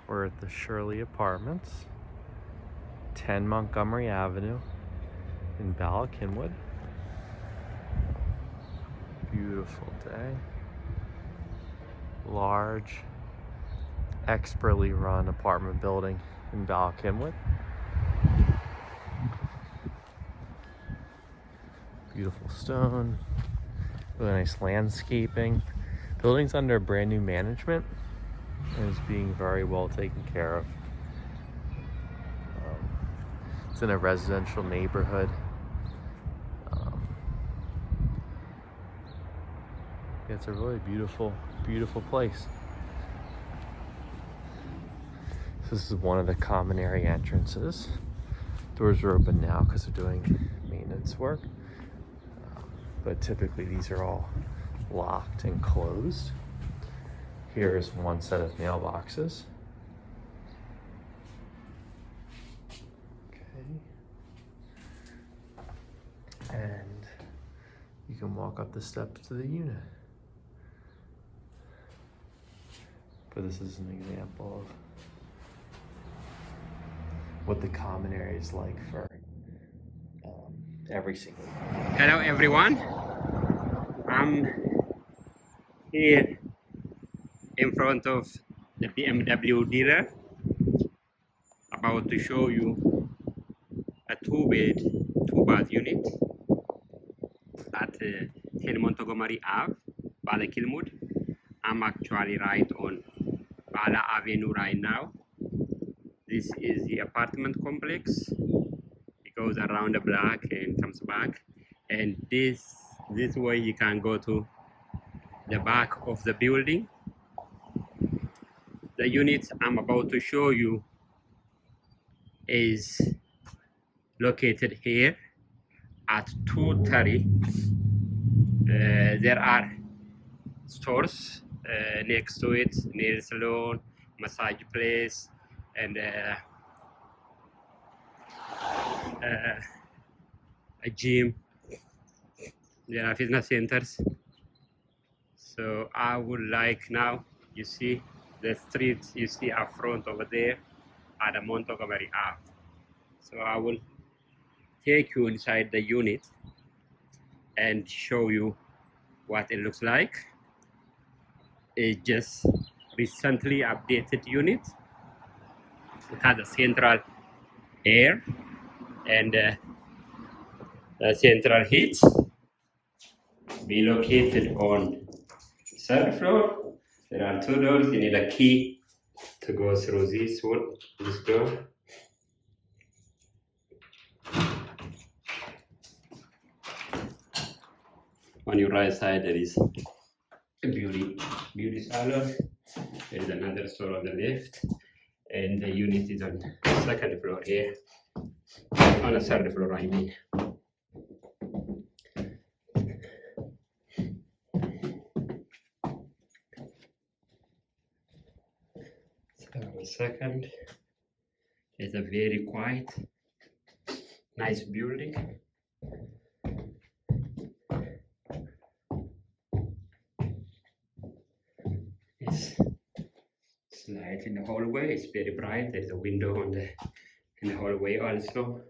We're at the Shirley Apartments, 10 Montgomery Avenue in Bala, Cynwyd. Beautiful day. Large, expertly run apartment building in Bala, Cynwyd. Beautiful stone, really nice landscaping. Building's under brand new management and is being very well taken care of. It's in a residential neighborhood. It's a really beautiful, beautiful place. This is one of the common area entrances. Doors are open now because they're doing maintenance work. But typically these are all locked and closed. Here is one set of mailboxes. Okay. And you can walk up the steps to the unit. But this is an example of what the common area is like for every single one. Hello everyone, I'm here in front of the BMW dealer, about to show you a two-bed, two-bath unit at 10 Montgomery Ave, Bala, Cynwyd. I'm actually right on Bala Avenue right now. This is the apartment complex. It goes around the block and comes back, and this way you can go to the back of the building. The unit I'm about to show you is located here at 230. There are stores next to it, nail salon, massage place, and a gym. There are fitness centers. So I would like now, you see the street you see up front over there at the Montgomery Ave. So I will take you inside the unit and show you what it looks like. It's just recently updated unit. It has a central air and a central heat. Be located on third floor. There are two doors. You need a key to go through this one, this door. On your right side there is a beauty salon. There is another store on the left, and the unit is on the second floor here. On the third floor, I mean. Second is a very quiet, nice building. It's light in the hallway. It's very bright. There's a window in the hallway also.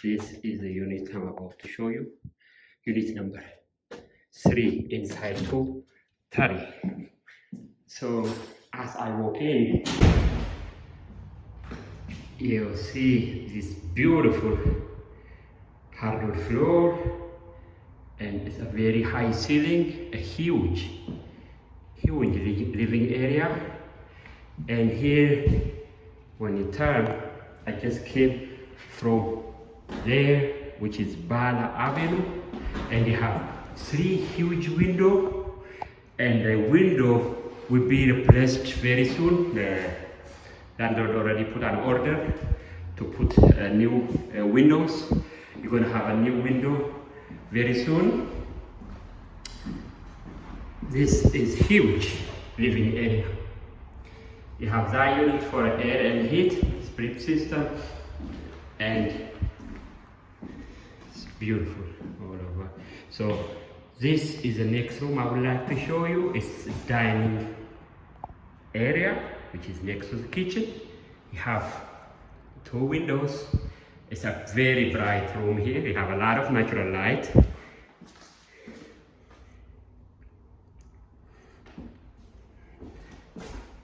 This is the unit I'm about to show you. Unit number 3 inside 230. So as I walk in, you'll see this beautiful hardwood floor, and it's a very high ceiling, a huge living area. And here, when you turn, I just came from there, which is Bala Avenue, and they have 3 huge windows, and the window will be replaced very soon. The landlord already put an order to put new windows. You're going to have a new window very soon. This is huge living area. You have that unit for air and heat, split system, and it's beautiful all over. So this is the next room I would like to show you. It's dining area. which is next to the kitchen. You have 2 windows. It's a very bright room here. You have a lot of natural light.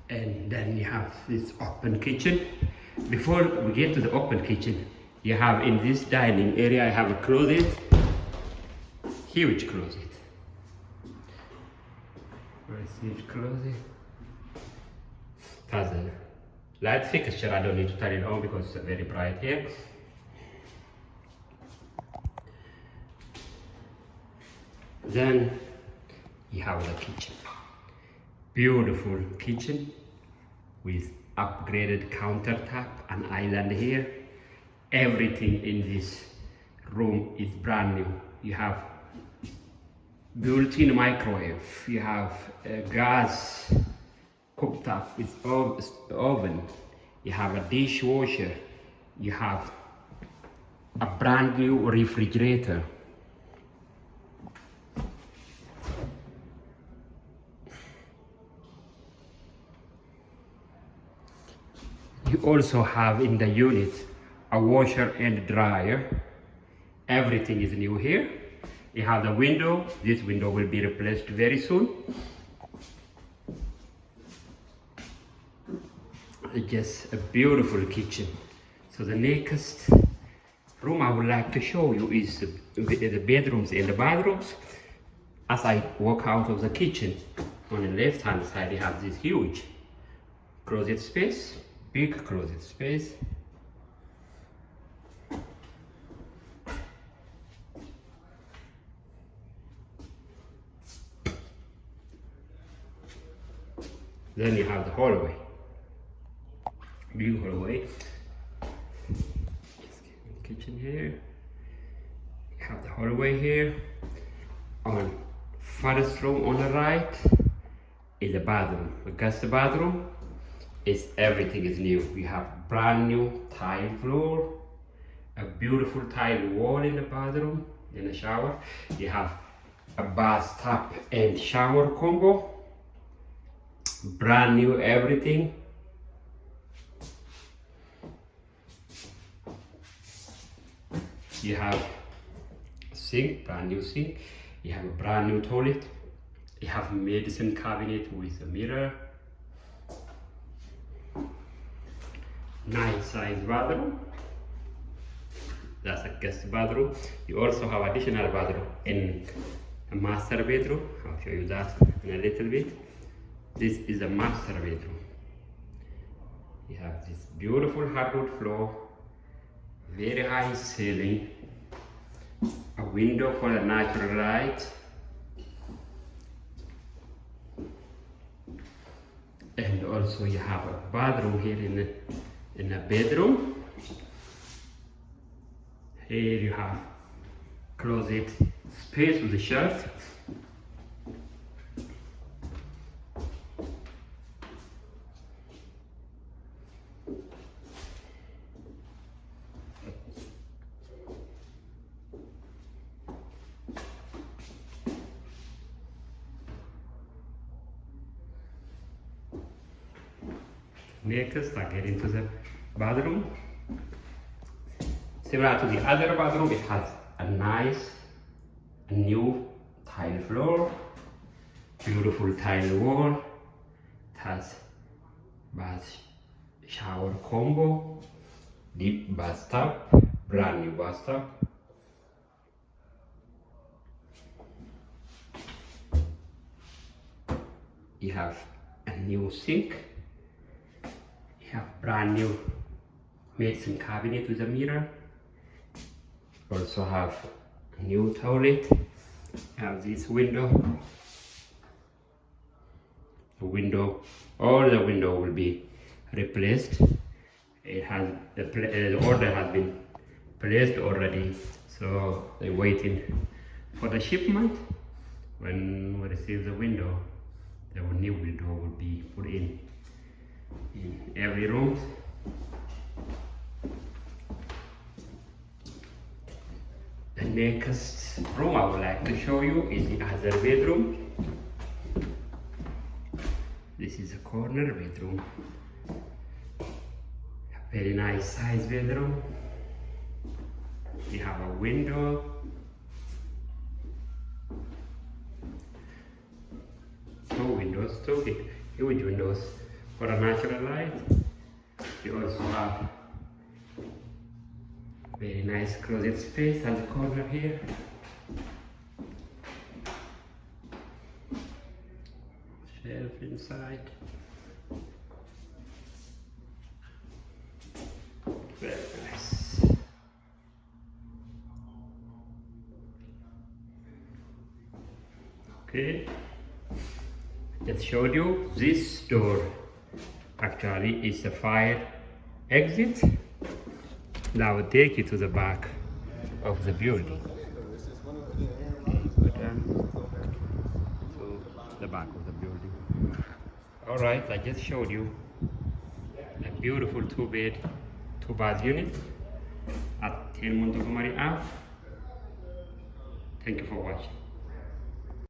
And then you have this open kitchen. Before we get to the open kitchen, you have in this dining area, I have a closet, huge closet. Where is this closet? It has a light fixture. I don't need to turn it on because it's very bright here. Then you have the kitchen. Beautiful kitchen with upgraded countertop and island here. Everything in this room is brand new. You have built-in microwave. You have a gas cooktop with oven. You have a dishwasher. You have a brand new refrigerator. You also have in the unit a washer and dryer. Everything is new here. You have the window. This window will be replaced very soon. Just a beautiful kitchen. So the next room I would like to show you is the bedrooms and the bathrooms. As I walk out of the kitchen, on the left hand side you have this huge closet space. Big closet space. Then you have the hallway. Big hallway. Kitchen here. You have the hallway here. On first room on the right is the bathroom. The guest bathroom. Everything is new. We have brand new tile floor, a beautiful tile wall in the bathroom, in the shower. You have a bathtub and shower combo, brand new everything. You have a sink, brand new sink. You have a brand new toilet. You have a medicine cabinet with a mirror. Nice size bathroom. That's a guest bathroom. You also have additional bathroom in a master bedroom. I'll show you that in a little bit. This is a master bedroom. You have this beautiful hardwood floor, very high ceiling, a window for the natural light, and also you have a bathroom here in a bedroom. Here you have closet space with a shelf. Next, I get into the bathroom. Similar to the other bathroom, it has a nice new tile floor, beautiful tile wall. It has bath shower combo, deep bathtub, brand new bathtub. You have a new sink. You have brand new medicine cabinet with a mirror. Also have a new toilet. Have this window. All the window will be replaced. It has the order has been placed already, so they're waiting for the shipment. When we receive the window, the new window will be put in every room. The next room I would like to show you is the other bedroom. This This is a corner bedroom. Very nice size bedroom. We have a window. Two huge windows for a natural light. We also have very nice closet space at the corner here. Shelf inside. Very nice. Okay. Just showed you this door. Actually, it's a fire exit. Now I'll take you to the back of the building. Go down to the back of the building. All right, I just showed you a beautiful 2-bed, 2-bath unit at 10 Montgomery Ave. Thank you for watching.